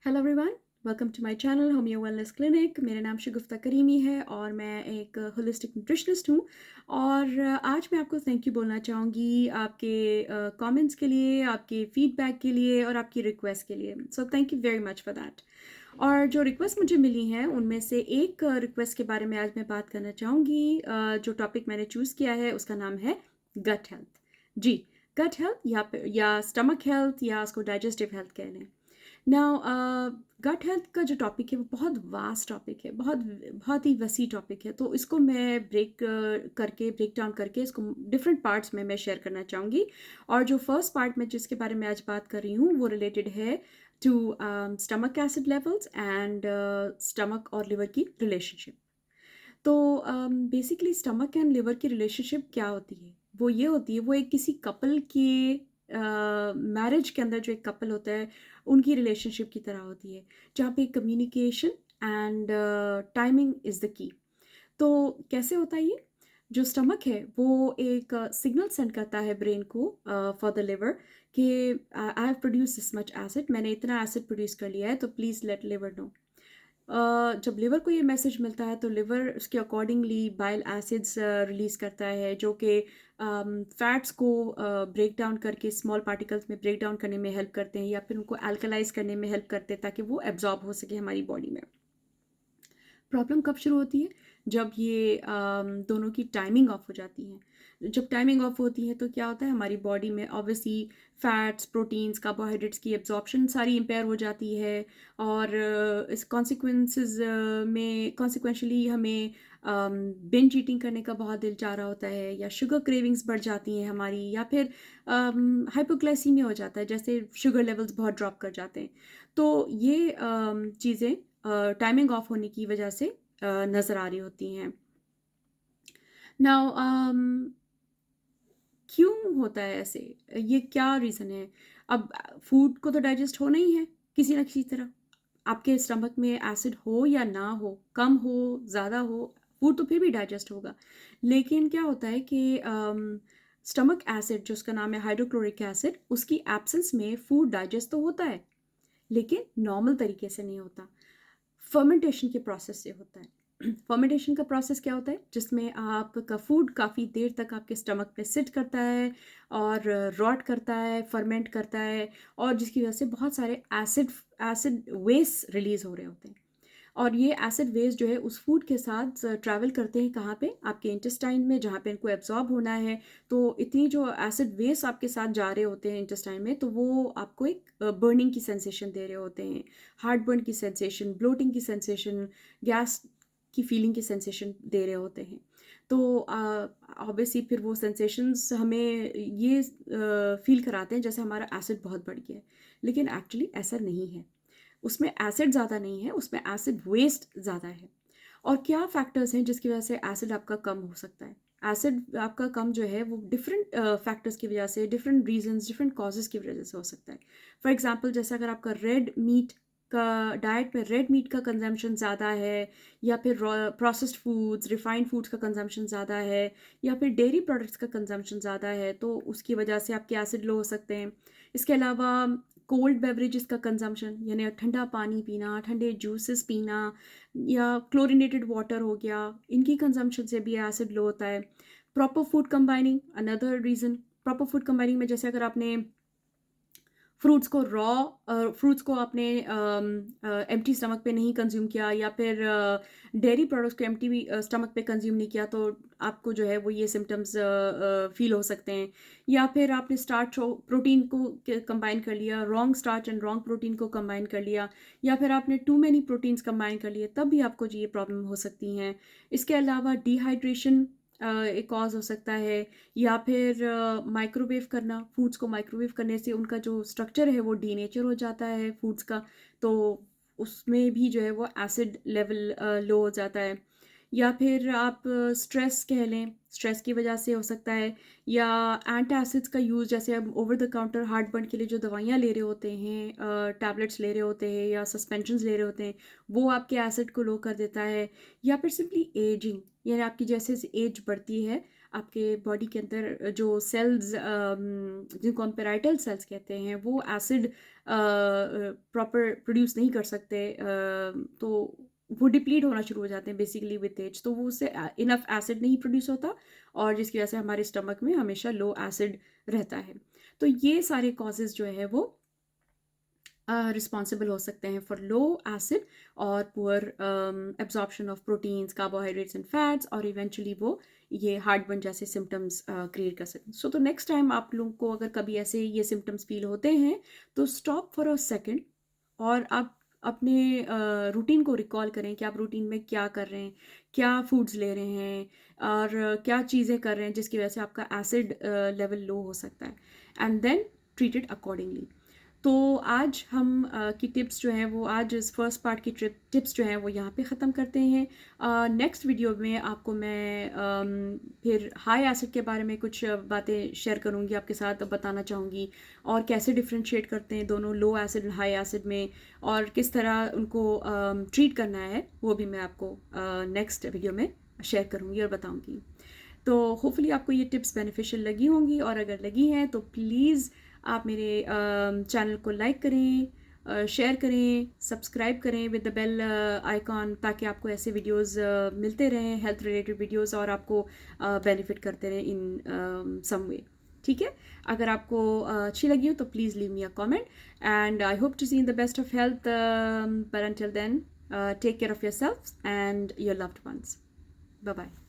Hello everyone, welcome to my channel homeo wellness clinic. मेरा नाम शगुफ्ता creamy है और मैं एक होलिस्टिक न्यूट्रिशनिस्ट हूँ। और आज मैं आपको थैंक यू बोलना चाहूँगी आपके कमेंट्स के लिए, आपके फीडबैक के लिए और आपकी रिक्वेस्ट के लिए। So thank you very much for that. और जो रिक्वेस्ट मुझे मिली हैं उनमें से एक रिक्वेस्ट के बारे में आज मैं बात करना चाहूँगी। जो टॉपिक मैंने चूज़ किया है उसका नाम है गट हेल्थ। जी, गट हेल्थ या स्टमक हेल्थ या उसको डाइजेस्टिव हेल्थ कह लें। नाउ गट हेल्थ का जो टॉपिक है वो बहुत वास्ट टॉपिक है, बहुत बहुत ही वसी टॉपिक है। तो इसको मैं ब्रेक डाउन करके इसको डिफरेंट पार्ट्स में मैं शेयर करना चाहूँगी। और जो फर्स्ट पार्ट में जिसके बारे में आज बात कर रही हूँ वो रिलेटेड है to stomach acid levels and stomach और लिवर की रिलेशनशिप। तो बेसिकली स्टमक एंड लिवर की रिलेशनशिप क्या होती है? वो ये होती है, वो एक किसी कपल के मैरिज के अंदर जो एक कपल होता है उनकी रिलेशनशिप की तरह होती है, जहाँ पे communication and timing is the key. तो कैसे होता है ये? जो स्टमक है वो एक सिग्नल सेंड करता है ब्रेन को फॉर द लिवर कि I have produce this much acid, मैंने इतना एसिड प्रोड्यूस कर लिया है, तो प्लीज़ लेट लिवर नो। जब लिवर को ये मैसेज मिलता है तो लिवर उसके अकॉर्डिंगली बाइल एसिड्स रिलीज़ करता है, जो कि फैट्स को ब्रेक डाउन करके स्मॉल पार्टिकल्स में ब्रेक डाउन करने में हेल्प करते हैं या फिर उनको अल्कलाइज करने में हेल्प करते हैं ताकि वो एब्जॉर्ब हो सके हमारी बॉडी में। प्रॉब्लम कब शुरू होती है? जब ये दोनों की टाइमिंग ऑफ हो जाती है। जब टाइमिंग ऑफ होती है तो क्या होता है, हमारी बॉडी में ऑब्वियसली फैट्स, प्रोटीन्स, कार्बोहाइड्रेट्स की एब्जॉर्प्शन सारी इम्पेयर हो जाती है। और इस कॉन्सिक्वेंसेस में कॉन्सिक्वेंशली हमें बिंज ईटिंग करने का बहुत दिल चाह रहा होता है, या शुगर क्रेविंग्स बढ़ जाती हैं हमारी, या फिर हाइपोग्लाइसीमिया हो जाता है, जैसे शुगर लेवल्स बहुत ड्रॉप कर जाते हैं। तो ये चीज़ें टाइमिंग ऑफ होने की वजह से नज़र आ रही होती हैं। नाउ क्यों होता है ऐसे? ये क्या रीज़न है? अब फूड को तो डाइजेस्ट होना ही है किसी न किसी तरह। आपके स्टमक में एसिड हो या ना हो, कम हो, ज़्यादा हो, फूड तो फिर भी डाइजेस्ट होगा। लेकिन क्या होता है कि स्टमक एसिड जो उसका नाम है हाइड्रोक्लोरिक एसिड, उसकी एब्सेंस में फूड डाइजेस्ट तो होता है, लेकिन नॉर्मल तरीके से नहीं होता। फर्मेंटेशन के प्रोसेस से होता है। फर्मेंटेशन का प्रोसेस क्या होता है? जिसमें आपका फूड काफ़ी देर तक आपके स्टमक पे सिट करता है और रॉट करता है, फर्मेंट करता है, और जिसकी वजह से बहुत सारे एसिड एसिड वेस्ट रिलीज़ हो रहे होते हैं। और ये एसिड वेस्ट जो है उस फूड के साथ ट्रैवल करते हैं कहाँ पे? आपके इंटेस्टाइन में, जहाँ पे इनको एब्जॉर्ब होना है। तो इतनी जो एसिड वेस्ट आपके साथ जा रहे होते हैं इंटेस्टाइन में, तो वो आपको एक बर्निंग की सेंसेशन दे रहे होते हैं, हार्ट बर्न की सेंसेशन, ब्लोटिंग की सेंसेशन, गैस की फीलिंग की सेंसेशन दे रहे होते हैं। तो ऑब्वियसली फिर वो सेंसेशंस हमें ये फील कराते हैं जैसे हमारा एसिड बहुत बढ़ गया है, लेकिन एक्चुअली ऐसा नहीं है। उसमें एसिड ज़्यादा नहीं है, उसमें एसिड वेस्ट ज़्यादा है। और क्या फैक्टर्स हैं जिसकी वजह से एसिड आपका कम हो सकता है? एसिड आपका कम जो है वो डिफरेंट फैक्टर्स की वजह से, डिफरेंट रीजंस, डिफरेंट कॉजेज़ की वजह से हो सकता है। फॉर एग्जांपल, जैसे अगर आपका रेड मीट का डाइट में रेड मीट का कंजम्पशन ज़्यादा है, या फिर प्रोसेस्ड फूड्स, रिफाइंड फूड्स का कंजम्पशन ज़्यादा है, या फिर डेयरी प्रोडक्ट्स का कंजम्पशन ज़्यादा है, तो उसकी वजह से आपके एसिड लो हो सकते हैं। इसके अलावा कोल्ड बेवरेजेस का कंजम्पशन, यानी ठंडा पानी पीना, ठंडे जूसेस पीना, या क्लोरीनेटेड वाटर हो गया, इनकी कंजम्पशन से भी एसिड लो होता है। Proper food combining, another reason. Proper food combining में जैसे अगर आपने फ्रूट्स को आपने एम्प्टी स्टमक पे नहीं कंज्यूम किया, या फिर डेयरी प्रोडक्ट्स को एम्प्टी स्टमक पे कंज्यूम नहीं किया, तो आपको जो है वो ये सिम्टम्स फील हो सकते हैं। या फिर आपने स्टार्च प्रोटीन को कंबाइन कर लिया, wrong starch and wrong protein को कंबाइन कर लिया, या फिर आपने टू मैनी प्रोटीन्स कंबाइन कर लिए, तब भी आपको जो ये प्रॉब्लम हो सकती हैं। इसके अलावा डिहाइड्रेशन एक कॉज हो सकता है, या फिर माइक्रोवेव करना, फूड्स को माइक्रोवेव करने से उनका जो स्ट्रक्चर है वो डीनेचर हो जाता है फूड्स का, तो उसमें भी जो है वो एसिड लेवल लो हो जाता है। या फिर आप स्ट्रेस कह लें, स्ट्रेस की वजह से हो सकता है। या एंटासिड्स का यूज़, जैसे हम over the counter heart burn के लिए जो दवाइयाँ ले रहे होते हैं, टैबलेट्स ले रहे होते हैं या सस्पेंशंस ले रहे होते हैं, वो आपके एसिड को लो कर देता है। या फिर सिंपली एजिंग, यानी आपकी जैसे एज बढ़ती है आपके बॉडी के अंदर जो सेल्स जिनको हम पेराइटल सेल्स कहते हैं वो एसिड प्रॉपर प्रोड्यूस नहीं कर सकते, तो वो डिप्लीट होना शुरू हो जाते हैं बेसिकली विद एज, तो वो उससे इनफ एसिड नहीं प्रोड्यूस होता और जिसकी वजह से हमारे स्टमक में हमेशा लो एसिड रहता है। तो ये सारे कॉजेज़ जो है वो रिस्पॉन्सिबल हो सकते हैं फॉर लो एसिड और poor absorption of proteins, carbohydrates and fats, और इवेंचुअली वो ये हार्टबर्न जैसे सिम्टम्स क्रिएट कर सकते हैं। सो तो नेक्स्ट टाइम आप लोगों को अगर कभी ऐसे ये सिम्टम्स फील होते हैं तो स्टॉप फॉर अ सेकेंड और आप अपने रूटीन को रिकॉल करें कि आप रूटीन में क्या कर रहे हैं, क्या फूड्स ले रहे हैं और क्या चीज़ें कर रहे हैं जिसकी वजह से आपका एसिड लेवल लो हो सकता है, and then treat it accordingly. तो आज हम की टिप्स जो हैं वो आज इस फर्स्ट पार्ट की टिप्स जो हैं वो यहाँ पे ख़त्म करते हैं। नेक्स्ट वीडियो में आपको मैं फिर हाई एसिड के बारे में कुछ बातें शेयर करूँगी आपके साथ, बताना चाहूँगी और कैसे डिफरेंशिएट करते हैं दोनों लो एसिड एंड हाई एसिड में और किस तरह उनको ट्रीट करना है, वो भी मैं आपको नेक्स्ट वीडियो में शेयर करूँगी और बताऊँगी। तो होपफुली आपको ये टिप्स बेनिफिशियल लगी होंगी और अगर लगी हैं तो प्लीज़ आप मेरे चैनल को लाइक करें, शेयर करें, सब्सक्राइब करें विद द बेल आइकॉन, ताकि आपको ऐसे वीडियोस मिलते रहें, हेल्थ रिलेटेड वीडियोस, और आपको बेनिफिट करते रहें इन सम वे। ठीक है, अगर आपको अच्छी लगी हो तो please leave me a comment and I hope to see in the best of health, but until then take care of yourself and your loved ones. Bye bye.